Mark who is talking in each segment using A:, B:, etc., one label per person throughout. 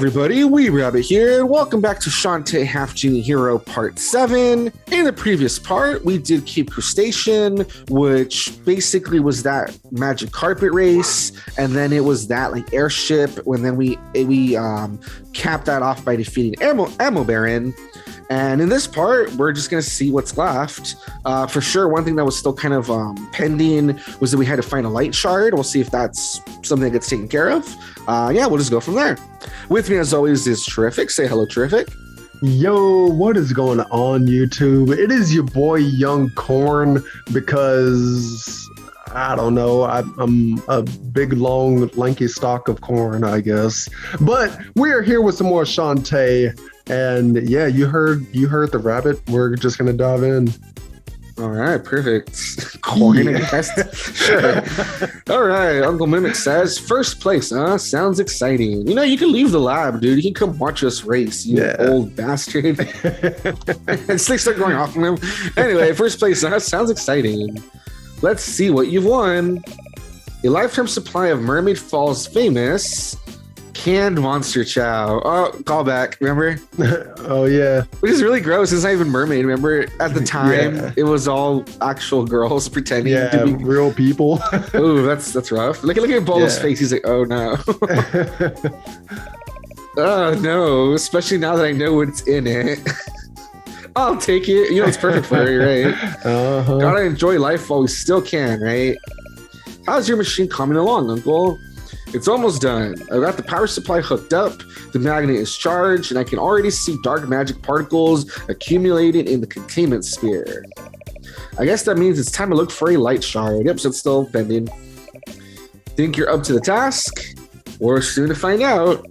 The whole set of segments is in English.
A: everybody, Weeb here, and welcome back to Shantae Half-Genie Hero Part 7. In the previous part, we did Keep Crustacean, which basically was that magic carpet race, and then it was that like airship, and then we capped that off by defeating Ammo Baron. And in this part, we're just going to see what's left. For sure, one thing that was still kind of pending was that we had to find a light shard. We'll see if that's something that gets taken care of. Yeah, we'll just go from there. With me, as always, is Terrific. Say hello, Terrific.
B: Yo, what is going on, YouTube? It is your boy, Young Corn, because I don't know. I'm a big, long, lanky stalk of corn, I guess. But we are here with some more Shantae. And yeah, you heard the rabbit. We're just gonna dive in.
A: All right, perfect. Corn, I guess. Sure. All right, Uncle Mimic says, first place, huh? Sounds exciting. You know, you can leave the lab, dude. You can come watch us race, you old bastard. And sticks start going off on him. Anyway, first place, huh? Sounds exciting. Let's see what you've won. A lifetime supply of Mermaid Falls famous canned monster chow. Oh, callback, remember?
B: Oh, yeah.
A: Which is really gross. It's not even mermaid. Remember, at the time, It was all actual girls pretending to be
B: real people.
A: Ooh, that's rough. Look at Bolo's face. He's like, oh, no. Oh, no. Especially now that I know what's in it. I'll take it. You know, it's perfect for her, right? Uh-huh. Gotta enjoy life while we still can, right? How's your machine coming along, Uncle? It's almost done. I've got the power supply hooked up, the magnet is charged, and I can already see dark magic particles accumulated in the containment sphere. I guess that means it's time to look for a light shard. Yep, so it's still pending. Think you're up to the task? We're soon to find out.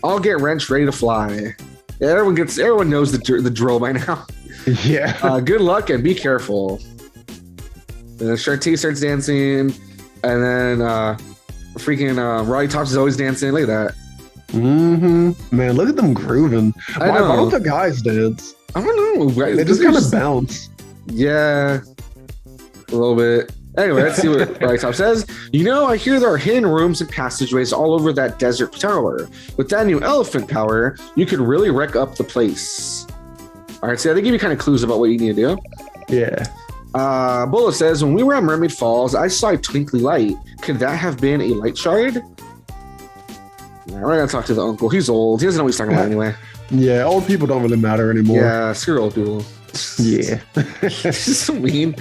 A: I'll get Wrench ready to fly. Yeah, everyone knows the drill by now.
B: Yeah.
A: Good luck and be careful. And then Shantae starts dancing, and then freaking Roddy Tops is always dancing. Look at that.
B: Mm-hmm. Man, look at them grooving. Why don't the guys dance?
A: I don't know.
B: They just kind of bounce.
A: Yeah. A little bit. Anyway, let's see what Roddy Top says. You know, I hear there are hidden rooms and passageways all over that desert tower. With that new elephant power, you could really wreck up the place. All right, so they give you kind of clues about what you need to do.
B: Yeah.
A: Bolo says, when we were at Mermaid Falls, I saw a twinkly light. Could that have been a light shard? We're going to talk to the uncle. He's old. He doesn't know what he's talking about anyway.
B: Yeah, old people don't really matter anymore.
A: Yeah, screw old people.
B: Yeah.
A: It's so mean.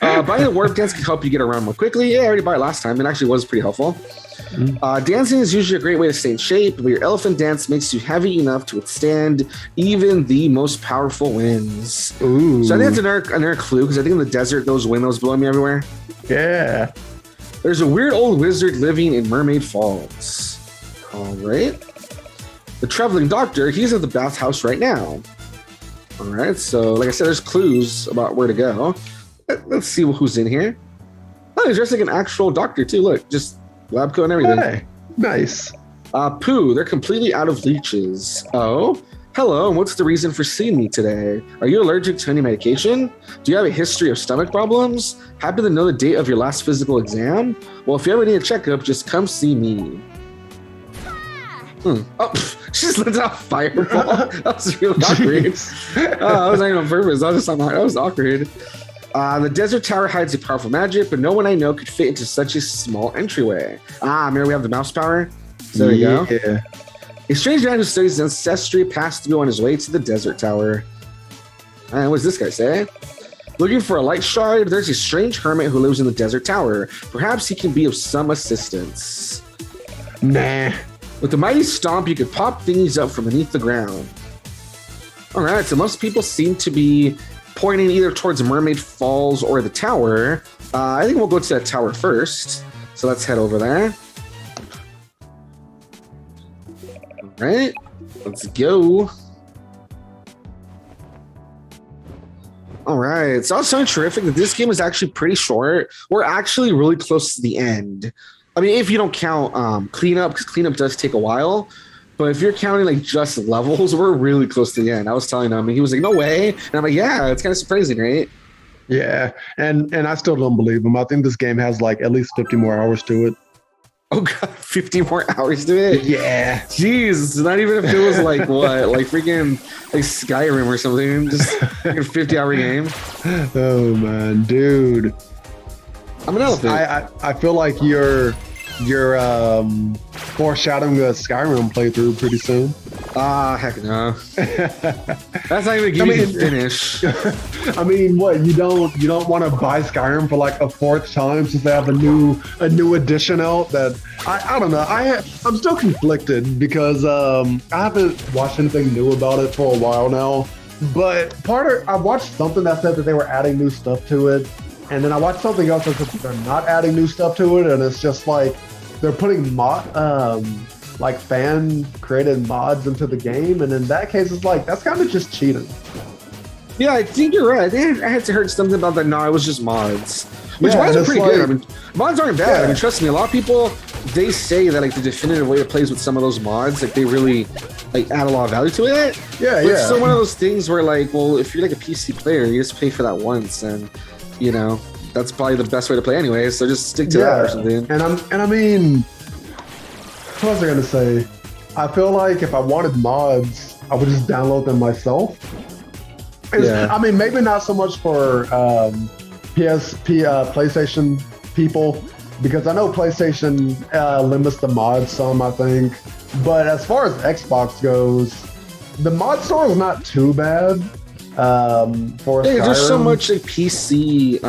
A: Buying the warp dance can help you get around more quickly. Yeah, I already bought it last time. It actually was pretty helpful. Dancing is usually a great way to stay in shape, but your elephant dance makes you heavy enough to withstand even the most powerful winds.
B: Ooh.
A: So I think that's another clue, because I think in the desert, those windows blowing me everywhere.
B: Yeah.
A: There's a weird old wizard living in Mermaid Falls. All right. The traveling doctor, he's at the bathhouse right now. All right, so like I said, there's clues about where to go. Let's see who's in here. Oh, he's dressed like an actual doctor too. Look, just lab coat and everything.
B: Hey, nice.
A: Pooh, they're completely out of leeches. Oh, hello, and what's the reason for seeing me today? Are you allergic to any medication? Do you have a history of stomach problems? Happen to know the date of your last physical exam? Well, if you ever need a checkup, just come see me. Oh, she just let out a fireball. That was really awkward. That was not even on purpose. That was awkward. The desert tower hides a powerful magic, but no one I know could fit into such a small entryway. Remember we have the mouse power? So there you go.
B: Yeah.
A: A strange man who studies ancestry passed through on his way to the desert tower. And what's this guy say? Looking for a light shard, there's a strange hermit who lives in the desert tower. Perhaps he can be of some assistance.
B: Nah.
A: With the mighty stomp, you could pop thingies up from beneath the ground. All right, so most people seem to be pointing either towards Mermaid Falls or the tower. I think we'll go to that tower first. So let's head over there. All right, let's go. All right, so I was so terrific that this game is actually pretty short. We're actually really close to the end. I mean, if you don't count cleanup, because cleanup does take a while. But if you're counting like just levels, we're really close to the end. I was telling him, and he was like, "No way!" And I'm like, "Yeah, it's kind of surprising, right?"
B: Yeah, and I still don't believe him. I think this game has like at least 50 more hours to it.
A: Oh god, 50 more hours to it?
B: Yeah.
A: Jeez, not even if it was like what? Like freaking like Skyrim or something. Just like a 50-hour game.
B: Oh man, dude.
A: I'm an elephant.
B: I feel like you're foreshadowing a Skyrim playthrough pretty soon.
A: Heck no. That's not even giving me to finish.
B: I mean, what, you don't want to buy Skyrim for like a fourth time since they have a new edition out? That I don't know. I'm still conflicted because I haven't watched anything new about it for a while now. But I watched something that said that they were adding new stuff to it, and then I watched something else that said they're not adding new stuff to it, and it's just like they're putting like fan created mods into the game, and in that case it's like that's kind of just cheating.
A: Yeah, I think you're right. I had to heard something about that. No, it was just mods, which mods are pretty good. I mean, mods aren't bad. Yeah. I mean, trust me, a lot of people, they say that like the definitive way to play is with some of those mods, like they really like add a lot of value to it.
B: Yeah,
A: but it's still one of those things where like, well, if you're like a PC player, you just pay for that once, and you know that's probably the best way to play anyway. So just stick to that or something.
B: And I mean, what was I gonna say? I feel like if I wanted mods, I would just download them myself. I mean, maybe not so much for PlayStation people, because I know PlayStation limits the mods some, I think. But as far as Xbox goes, the mod store is not too bad. For Skyrim.
A: There's so much like PC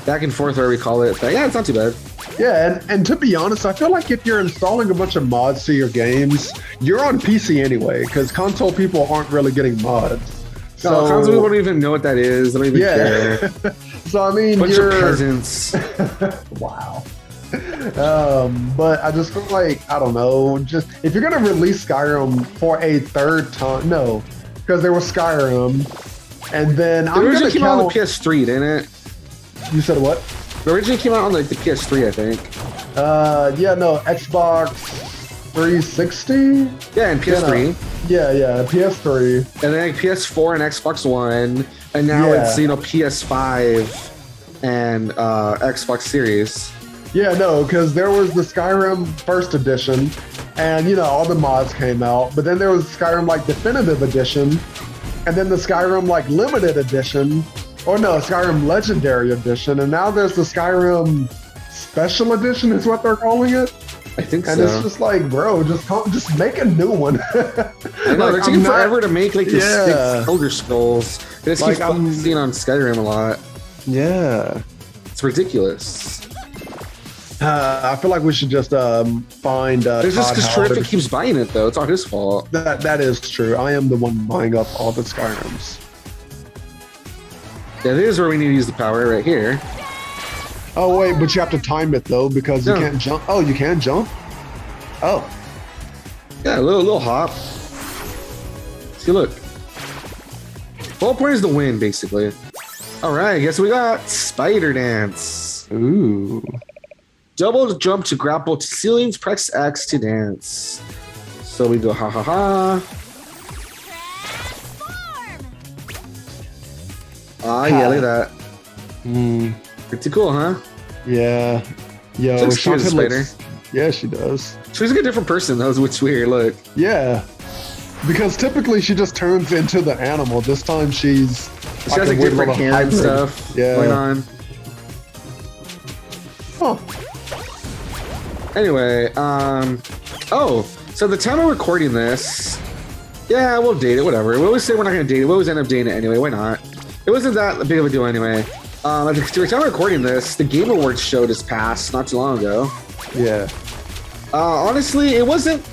A: back and forth, where we call it. But yeah, it's not too bad.
B: Yeah, and to be honest, I feel like if you're installing a bunch of mods to your games, you're on PC anyway, because console people aren't really getting mods.
A: No, console people don't even know what that is. They don't even care.
B: So I mean,
A: bunch of peasants.
B: Wow. But I just feel like, I don't know, just if you're gonna release Skyrim for a third time, no, because there was Skyrim, and then
A: it originally came out on the PS3, didn't it?
B: You said what?
A: It originally came out on like the PS3, I think.
B: Yeah, no, Xbox 360.
A: Yeah, and PS3.
B: Yeah, PS3.
A: And then like PS4 and Xbox One, and now it's PS5 and Xbox Series.
B: Yeah, no, because there was the Skyrim First Edition, and all the mods came out. But then there was Skyrim like Definitive Edition, and then the Skyrim like Limited Edition, or no, Skyrim Legendary Edition, and now there's the Skyrim Special Edition, is what they're calling it.
A: I think
B: and
A: so.
B: And it's just like, bro, just make a new one.
A: I know, they're taking forever to make like the six Elder Scrolls. They just keep focusing on Skyrim a lot.
B: Yeah.
A: It's ridiculous.
B: I feel like we should just find.
A: It's just because Terrific keeps buying it, though. It's not his fault.
B: That is true. I am the one buying up all the Skyrims.
A: Yeah, this is where we need to use the power right here.
B: Oh wait, but you have to time it though, because you can't jump. Oh, you can jump. Oh.
A: Yeah, a little hop. See, look. The whole point is to win, basically. All right, guess we got Spider Dance.
B: Ooh.
A: Double jump to grapple to ceilings, press X to dance. So we go ha ha ha. Yeah, look at that. Pretty cool, huh?
B: Yeah. Yo,
A: she looks cute as a spider.
B: Yeah, she does.
A: She's like a different person, though, which is weird. Look.
B: Yeah. Because typically she just turns into the animal. This time she has
A: like different hair and stuff going on.
B: Huh.
A: Anyway, so the time of recording this, yeah, we'll date it, whatever. We always say we're not going to date it. We always end up dating it anyway. Why not? It wasn't that big of a deal anyway. At the time of recording this, the Game Awards show just passed not too long ago.
B: Yeah.
A: Honestly, it wasn't.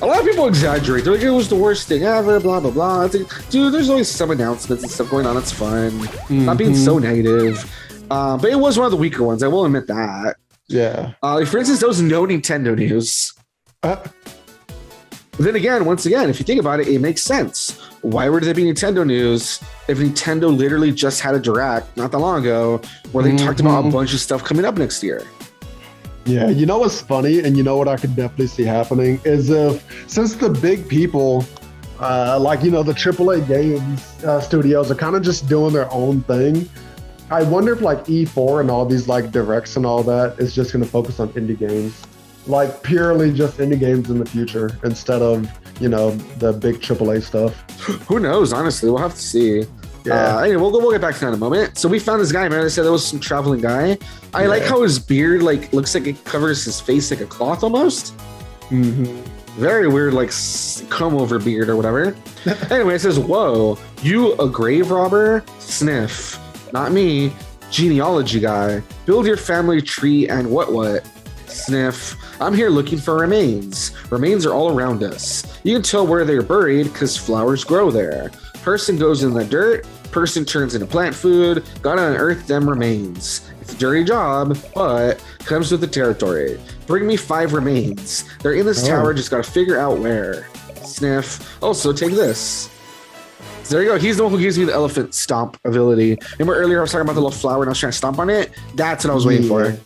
A: A lot of people exaggerate. They're like, it was the worst thing ever, blah, blah, blah. It's like, dude, there's always some announcements and stuff going on. It's fun. Not being so negative. But it was one of the weaker ones. I will admit that.
B: Yeah.
A: For instance, there was no Nintendo news. But then again, once again, if you think about it, it makes sense. Why would there be Nintendo news if Nintendo literally just had a direct not that long ago where they talked about a bunch of stuff coming up next year?
B: Yeah, you know what's funny, and you know what I could definitely see happening is since the big people, the AAA games studios are kind of just doing their own thing. I wonder if like E4 and all these like directs and all that is just going to focus on indie games. Like purely just indie games in the future instead of, the big AAA stuff.
A: Who knows? Honestly, we'll have to see.
B: Yeah.
A: Anyway, we'll get back to that in a moment. So we found this guy. Man, I said there was some traveling guy. I like how his beard looks like it covers his face like a cloth almost.
B: Mm-hmm.
A: Very weird, like comb over beard or whatever. Anyway, it says, "Whoa, you a grave robber? Sniff, not me. Genealogy guy. Build your family tree and what? Sniff. I'm here looking for remains. Remains are all around us. You can tell where they're buried because flowers grow there. Person goes in the dirt. Person turns into plant food. Gotta unearth them remains. It's a dirty job, but comes with the territory. Bring me 5 remains. They're in this tower. Just gotta figure out where. Sniff. Also, take this." So there you go. He's the one who gives me the elephant stomp ability. Remember earlier I was talking about the little flower and I was trying to stomp on it? That's what I was waiting for.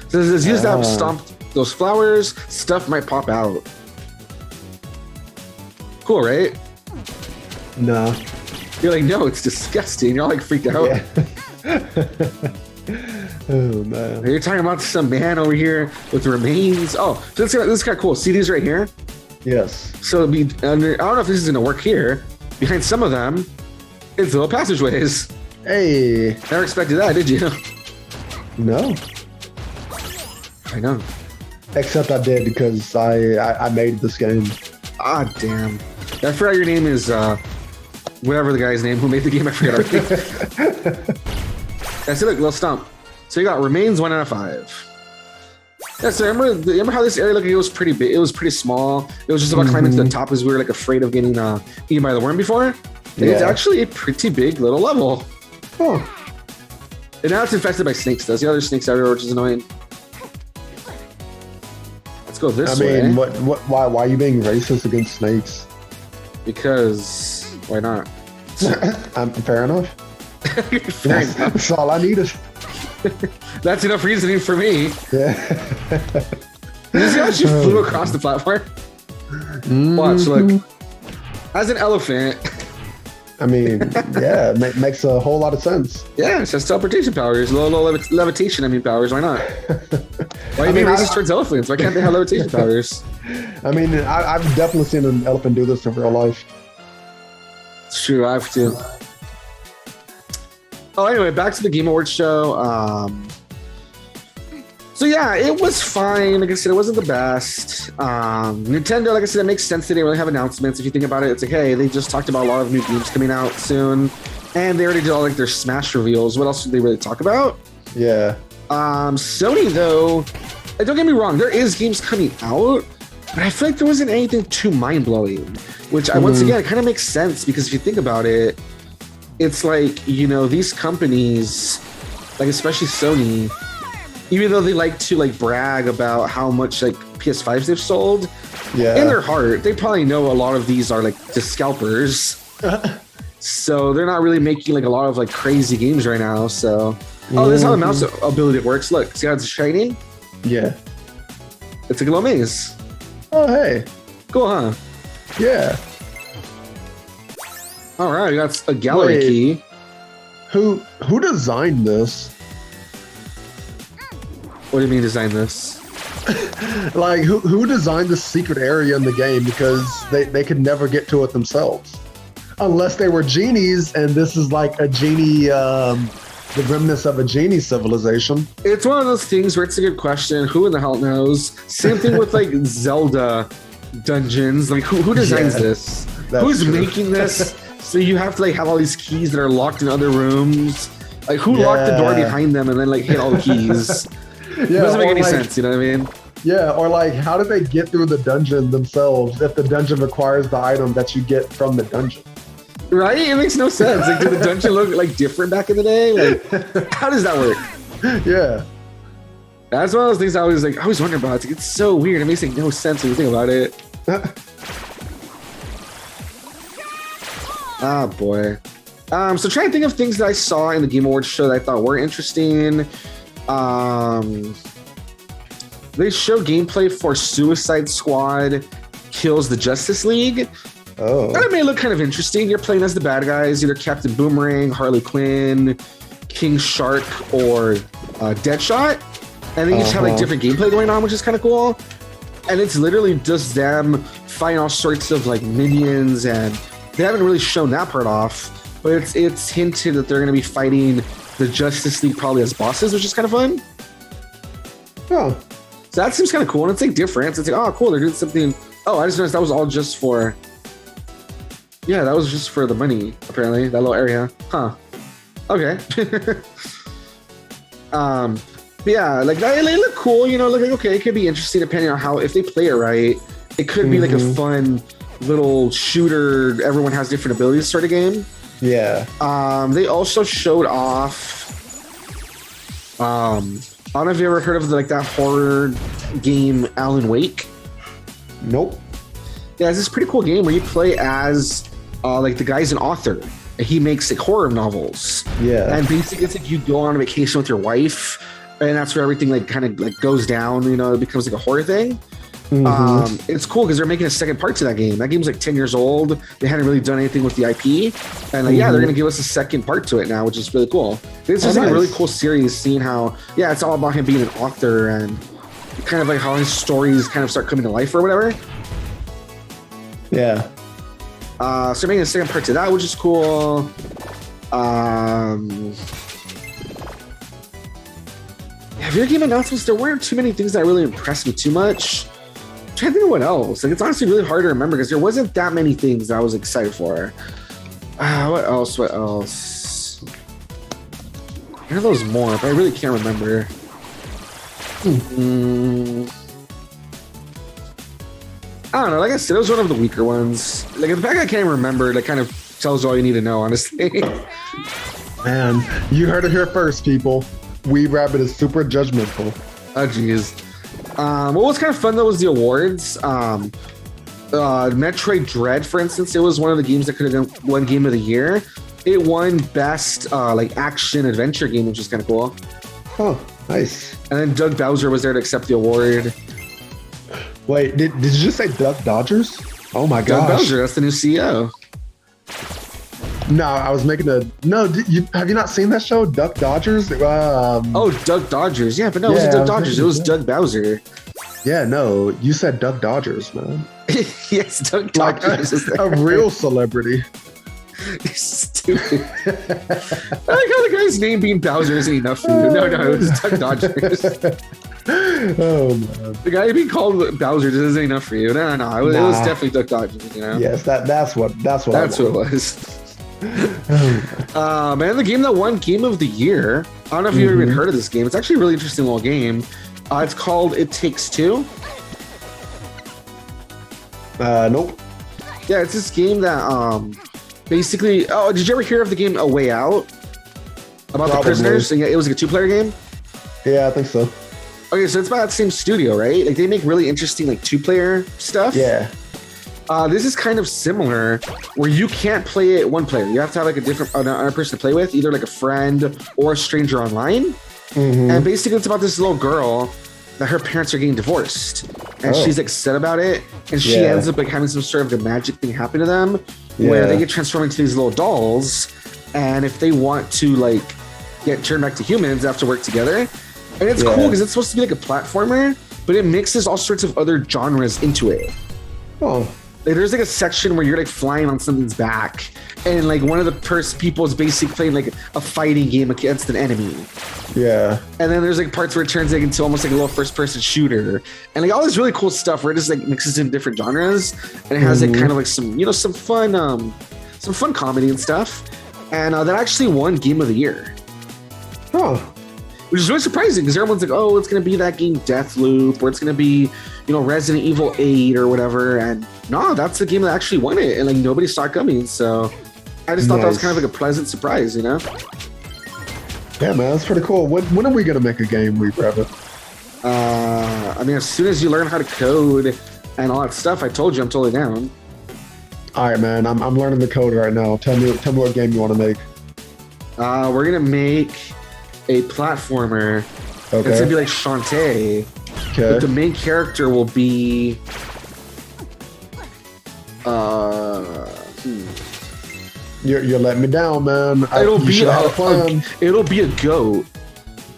A: So it says, use that stomp those flowers. Stuff might pop out. Cool, right?
B: No.
A: You're like, no, it's disgusting. You're all like freaked out.
B: Yeah. Oh, man.
A: You're talking about some man over here with remains. Oh, so this is kind of cool. See these right here?
B: Yes.
A: So it'd be under, I don't know if this is going to work here. Behind some of them, it's little passageways.
B: Hey.
A: Never expected that, did you?
B: No.
A: I know.
B: Except I did because I made this game.
A: Ah, damn. I forgot your name is, whatever the guy's name who made the game. I forgot already. I see, look, little stump. So you got remains 1 out of 5. Yeah, so remember how this area looked like it was pretty big? It was pretty small. It was just about climbing to the top because we were like afraid of getting eaten by the worm before. It's actually a pretty big little level.
B: Oh.
A: And now it's infested by snakes. There's the other snakes everywhere, which is annoying. Let's go this way.
B: I mean, why are you being racist against snakes?
A: Because why not?
B: Fair enough.
A: Fair enough.
B: That's all I needed.
A: That's enough reasoning for me.
B: Yeah.
A: Did you see how she flew across the platform? Watch, look. As an elephant.
B: I mean, yeah, it makes a whole lot of sense.
A: Yeah, it has teleportation powers, low levitation, powers. Why not? Why are you being racist towards elephants? Why can't they have levitation powers?
B: I mean, I've definitely seen an elephant do this in real life.
A: It's true, I have to. Oh, anyway, back to the Game Awards show. So yeah, it was fine. Like I said, it wasn't the best. Nintendo, like I said, it makes sense they didn't really have announcements. If you think about it, it's like, hey, they just talked about a lot of new games coming out soon, and they already did all like their Smash reveals. What else did they really talk about?
B: Yeah.
A: Sony though, don't get me wrong, there is games coming out, but I feel like there wasn't anything too mind-blowing. Which once again, it kind of makes sense because if you think about it, it's like, these companies, like especially Sony, even though they like to like brag about how much like PS5s they've sold, in their heart, they probably know a lot of these are like just scalpers. So they're not really making like a lot of like crazy games right now. So, this is how the mouse ability works. Look, see how it's shining?
B: Yeah.
A: It's like a little maze.
B: Oh, hey.
A: Cool, huh?
B: Yeah.
A: All right, we got a gallery key.
B: Who designed this?
A: What do you mean design this?
B: Like, who designed this secret area in the game? Because they could never get to it themselves. Unless they were genies, and this is like a genie, the remnants of a genie civilization.
A: It's one of those things where it's a good question. Who in the hell knows? Same thing with like Zelda dungeons. Like, who designs this? Who's making this? So you have to like have all these keys that are locked in other rooms. Like, who locked the door behind them and then like hit all the keys? It doesn't make any sense, you know what I mean?
B: Yeah, or like, how did they get through the dungeon themselves if the dungeon requires the item that you get from the dungeon?
A: Right? It makes no sense. Like, did the dungeon look like different back in the day? Like, how does that work?
B: Yeah.
A: That's one of those things I always wonder about. It's so weird. It makes like no sense when you think about it. Ah, boy. So trying to think of things that I saw in the Game Awards show that I thought were interesting. They show gameplay for Suicide Squad Kills the Justice League.
B: Oh.
A: That may look kind of interesting. You're playing as the bad guys, either Captain Boomerang, Harley Quinn, King Shark, or Deadshot. And then you just have like different gameplay going on, which is kind of cool. and it's literally just them fighting all sorts of like minions, and they haven't really shown that part off, but it's hinted that they're going to be fighting the Justice League probably as bosses, which is kind of fun.
B: Oh,
A: so that seems kind of cool, and it's like different. It's like, oh, cool, they're doing something. Oh, I just noticed that was all just for. Yeah, that was just for the money, apparently, that little area. Huh. Okay. But yeah, like they look cool, you know, like okay, it could be interesting depending on how, if they play it right, it could be like a fun little shooter, everyone has different abilities sort of game.
B: Yeah.
A: They also showed off, I don't know if you ever heard of like that horror game Alan Wake.
B: Nope.
A: Yeah, it's this pretty cool game where you play as like the guy's an author. And he makes like horror novels.
B: Yeah.
A: And basically it's like you go on a vacation with your wife, and that's where everything like kind of like goes down, you know, it becomes like a horror thing. It's cool because they're making a second part to that game. That game's like 10 years old. They hadn't really done anything with the IP. And like, yeah, they're going to give us a second part to it now, which is really cool. It's just like a really cool series, seeing how, yeah, it's all about him being an author and kind of like how his stories kind of start coming to life or whatever.
B: Yeah.
A: So they're making a second part to that, which is cool. Video game announcements, there weren't too many things that really impressed me too much. I'm trying to think of what else. Like, it's honestly really hard to remember because there wasn't that many things that I was excited for. What else? There are those more, but I really can't remember. I don't know. Like I said, it was one of the weaker ones. Like, the fact I can't even remember, that kind of tells you all you need to know, honestly.
B: Man, you heard it here first, people. Weeb Rabbit is super judgmental.
A: Oh, jeez. What was kind of fun, though, was the awards. Metroid Dread, for instance, it was one of the games that could have won Game of the Year. It won Best like Action Adventure Game, which is kind of cool.
B: Oh, nice.
A: And then Doug Bowser was there to accept the award.
B: Wait, did you just say Duck Dodgers? Oh my gosh.
A: Doug Bowser, that's the new CEO.
B: No, I was making a... No, have you not seen that show, Duck Dodgers?
A: Oh, Duck Dodgers. Yeah, but no, it wasn't Duck Dodgers. It was Doug Bowser.
B: Yeah, no, you said Duck Dodgers, man.
A: Yes, Duck Dodgers.
B: Like a real celebrity.
A: You're stupid. I like how the guy's name being Bowser isn't enough for you. No, it was Duck Dodgers.
B: Oh, man.
A: The guy being called Bowser isn't enough for you. No. It was definitely Duck Dodgers, you know?
B: Yes, that's what
A: who it was. Man, the game that won Game of the Year. I don't know if you've even heard of this game. It's actually a really interesting little game. It's called It Takes Two.
B: Nope.
A: Yeah, it's this game that basically. Oh, did you ever hear of the game A Way Out? About the prisoners? And yeah, it was like a 2-player game.
B: Yeah, I think so.
A: Okay, so it's by that same studio, right? Like they make really interesting like 2-player stuff.
B: Yeah.
A: This is kind of similar, where you can't play it one player. You have to have like another person to play with, either like a friend or a stranger online. And basically, it's about this little girl that her parents are getting divorced, and she's like sad about it, and she ends up like having some sort of a magic thing happen to them, where they get transformed into these little dolls, and if they want to like get turned back to humans, they have to work together. And it's cool because it's supposed to be like a platformer, but it mixes all sorts of other genres into it.
B: Oh.
A: Like, there's like a section where you're like flying on something's back, and like one of the people is basically playing like a fighting game against an enemy.
B: Yeah.
A: And then there's like parts where it turns like into almost like a little first-person shooter, and like all this really cool stuff where it just like mixes in different genres, and it has like kind of like some fun comedy and stuff. And that actually won Game of the Year.
B: Oh.
A: Which is really surprising because everyone's like, oh, it's going to be that game Deathloop, or it's going to be, you know, Resident Evil 8 or whatever. And no, that's the game that actually won it. And like nobody saw it coming. So I just thought that was kind of like a pleasant surprise, you know?
B: Yeah, man, that's pretty cool. When are we going to make a game, Weeb Rabbit?
A: I mean, as soon as you learn how to code and all that stuff, I told you I'm totally down.
B: All right, man, I'm learning the code right now. Tell me what game you want to make.
A: We're going to make a platformer. Okay. It's gonna be like Shantae. Okay. But the main character will be
B: You're letting me down, man.
A: It'll be a goat.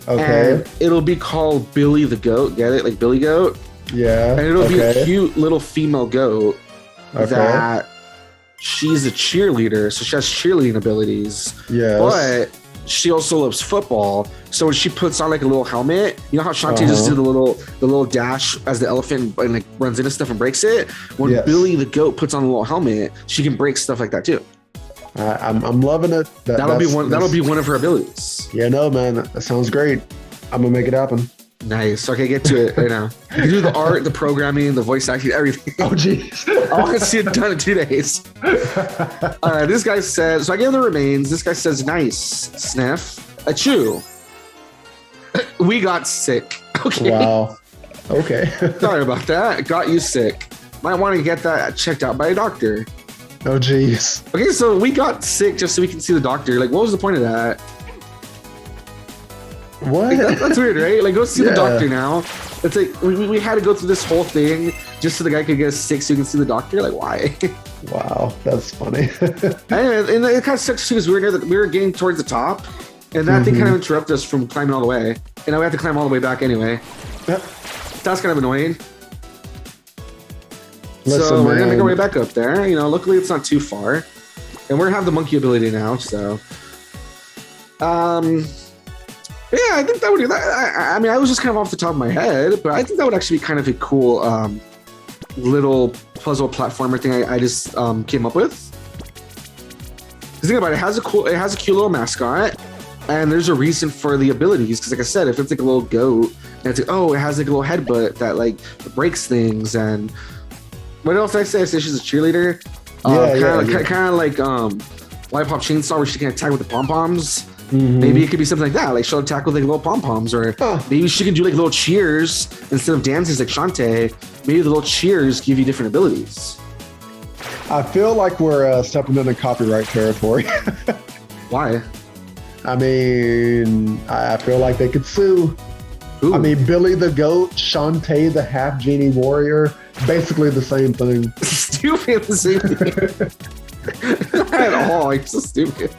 B: Okay.
A: And it'll be called Billy the Goat. Get it? Like Billy Goat.
B: Yeah.
A: And it'll be a cute little female goat that she's a cheerleader, so she has cheerleading abilities.
B: Yes.
A: But she also loves football. So when she puts on like a little helmet, you know how Shantae just did the little dash as the elephant and like runs into stuff and breaks it? When Billy the goat puts on a little helmet, she can break stuff like that too.
B: I'm loving it.
A: That'll be one of her abilities.
B: Yeah, no, man, that sounds great. I'm gonna make it happen.
A: Nice. Okay, get to it right now. You can do the art, the programming, the voice acting, everything.
B: Oh, jeez.
A: I want to see it done in 2 days. All right, this guy says, so I gave him the remains. This guy says, nice, sniff, a chew. We got sick. Okay.
B: Wow. Okay.
A: Sorry about that. Got you sick. Might want to get that checked out by a doctor.
B: Oh, jeez.
A: Okay, so we got sick just so we can see the doctor. Like, what was the point of that?
B: What?
A: Like, that's weird, right? Like, go see the doctor now. It's like we had to go through this whole thing just so the guy could get sick so you can see the doctor. Like, why?
B: Wow, that's funny.
A: and it kind of sucks too because we were getting towards the top, and that thing kind of interrupted us from climbing all the way. And now we have to climb all the way back anyway.
B: Yep.
A: That's kind of annoying.
B: Listen,
A: so we're gonna make our way back up there. You know, luckily it's not too far, and we're gonna have the monkey ability now. So, yeah, I think that would. I mean, I was just kind of off the top of my head, but I think that would actually be kind of a cool little puzzle platformer thing I just came up with. Think about it. It has a cute little mascot, and there's a reason for the abilities. Because, like I said, if it's like a little goat, and it's like, it has like a little headbutt that like breaks things, and what else did I say? I said she's a cheerleader. Kind of like Lollipop Chainsaw, where she can attack with the pom poms. Maybe it could be something like that. Like she'll attack with like little pom poms, or maybe she can do like little cheers instead of dances like Shantae. Maybe the little cheers give you different abilities.
B: I feel like we're stepping into copyright territory.
A: Why?
B: I mean, I feel like they could sue. Ooh. I mean, Billy the Goat, Shantae the Half-Genie Warrior, basically the same thing.
A: Stupid, the same thing. Not at all. It's so stupid.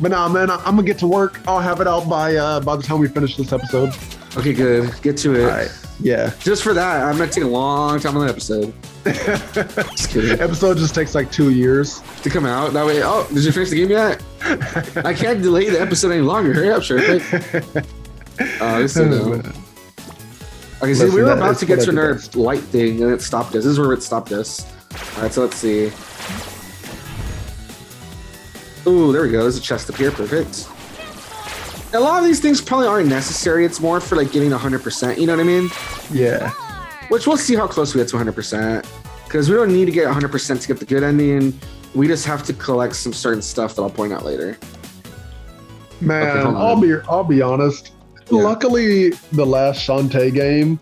B: But nah, man, I'm gonna get to work. I'll have it out by the time we finish this episode.
A: Okay, good. Get to it.
B: All right. Yeah.
A: Just for that, I'm gonna take a long time on the episode. Just kidding.
B: Episode just takes like 2 years
A: to come out. That way. Oh, did you finish the game yet? I can't delay the episode any longer. Hurry up, sure. This is okay, see, we were about to get to another light thing, and it stopped us. This is where it stopped us. All right, so let's see. Ooh, there we go. There's a chest up here. Perfect. A lot of these things probably aren't necessary. It's more for like getting 100%. You know what I mean?
B: Yeah.
A: Which we'll see how close we get to 100%. Because we don't need to get 100% to get the good ending. We just have to collect some certain stuff that I'll point out later.
B: Man, okay, I'll be honest. Yeah. Luckily, the last Shantae game,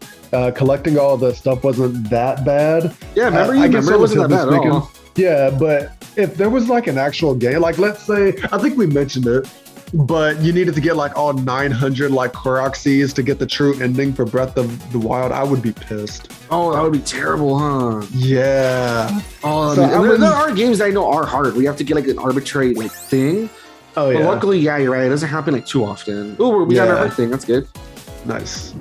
B: collecting all the stuff wasn't that bad.
A: Yeah, remember it wasn't that bad at all.
B: Yeah, but if there was like an actual game, like let's say, I think we mentioned it, but you needed to get like all 900 like Korok seeds to get the true ending for Breath of the Wild, I would be pissed.
A: Oh, that would be terrible, huh?
B: Yeah.
A: Oh, so there are games that I know are hard. We have to get like an arbitrary like thing.
B: Oh, yeah.
A: But luckily, yeah, you're right. It doesn't happen like too often. Oh, we got our thing. That's good.
B: Nice.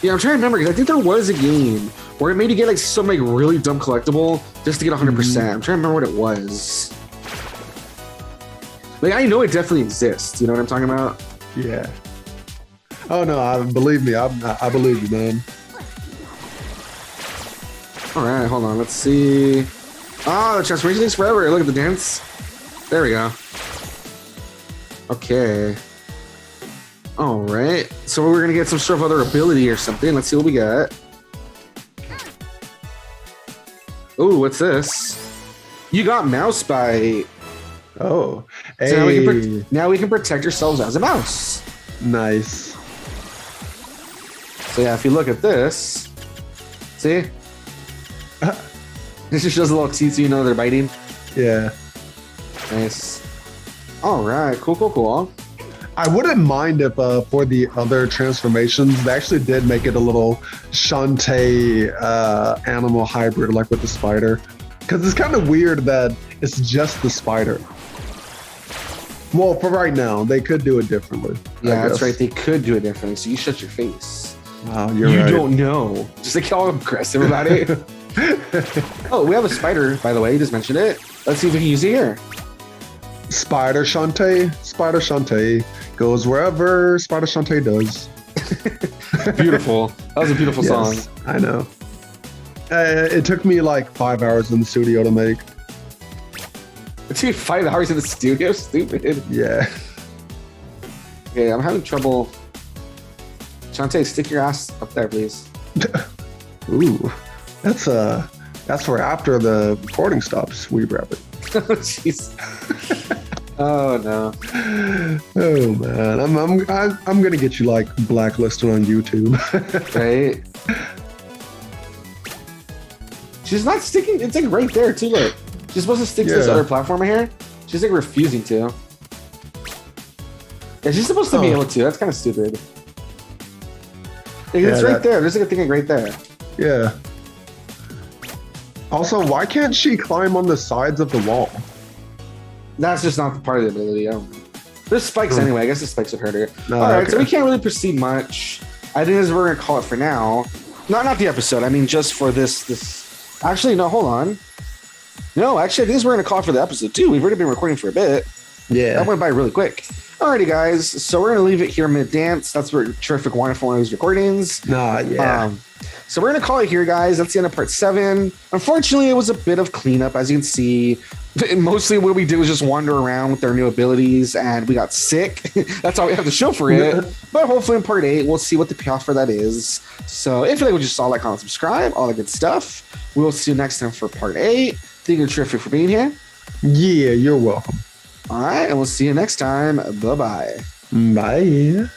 A: Yeah, I'm trying to remember because I think there was a game where it made you get like some like really dumb collectible just to get 100%. I'm trying to remember what it was. Like I know it definitely exists. You know what I'm talking about?
B: Yeah. Oh no, believe me, I believe you, man.
A: All right, hold on. Let's see. The transformation takes forever. Look at the dance. There we go. Okay. All right. So we're gonna get some sort of other ability or something. Let's see what we got. Ooh, what's this? You got mouse bite.
B: Oh, hey.
A: So now we can protect ourselves as a mouse.
B: Nice.
A: So yeah, if you look at this, see? This just shows a little teeth so you know they're biting.
B: Yeah.
A: Nice. All right, cool.
B: I wouldn't mind if for the other transformations, they actually did make it a little Shantae animal hybrid, like with the spider. Because it's kind of weird that it's just the spider. Well, for right now, they could do it differently.
A: Yeah, that's right. They could do it differently. So you shut your face.
B: Wow, you're
A: you
B: right.
A: don't know. Just like all aggressive about it. Oh, we have a spider, by the way. You just mentioned it. Let's see if we can use it here.
B: Spider Shantae goes wherever Spider Shantae does.
A: Beautiful. That was a beautiful song.
B: I know. It took me like 5 hours in the studio to make.
A: It took 5 hours in the studio? Stupid.
B: Yeah.
A: Okay, I'm having trouble. Shantae, stick your ass up there, please.
B: Ooh, that's for after the recording stops. Weeb Rabbit.
A: Oh, jeez. Oh no.
B: Oh man, I'm gonna get you like blacklisted on YouTube.
A: Right. She's not sticking. It's like right there too. Look, she's supposed to stick to this other platform here. She's like refusing to. Yeah, she's supposed to be able to. That's kind of stupid. Like, it's right there. There's like a thing right there.
B: Yeah. Also, why can't she climb on the sides of the wall?
A: That's just not the part of the ability. I don't know. There's spikes anyway. I guess the spikes would hurt her.
B: No,
A: all right, so we can't really proceed much. I think this is what we're gonna call it for now. Not the episode. I mean, just for this. Actually, no. Hold on. No, actually, I think this is what we're gonna call it for the episode too. We've already been recording for a bit.
B: Yeah.
A: That went by really quick. Alrighty, guys. So we're gonna leave it here mid-dance. That's where terrific, wonderful news recordings. So we're gonna call it here, guys. That's the end of part 7. Unfortunately, it was a bit of cleanup, as you can see. Mostly what we did was just wander around with our new abilities, and we got sick. That's all we have to show for it. But hopefully in part 8, we'll see what the payoff for that is. So if you like what you saw, like, comment, subscribe, all that good stuff. We will see you next time for part 8. Thank you, terrific, for being here.
B: Yeah, you're welcome.
A: All right, and we'll see you next time. Bye-bye.
B: Bye.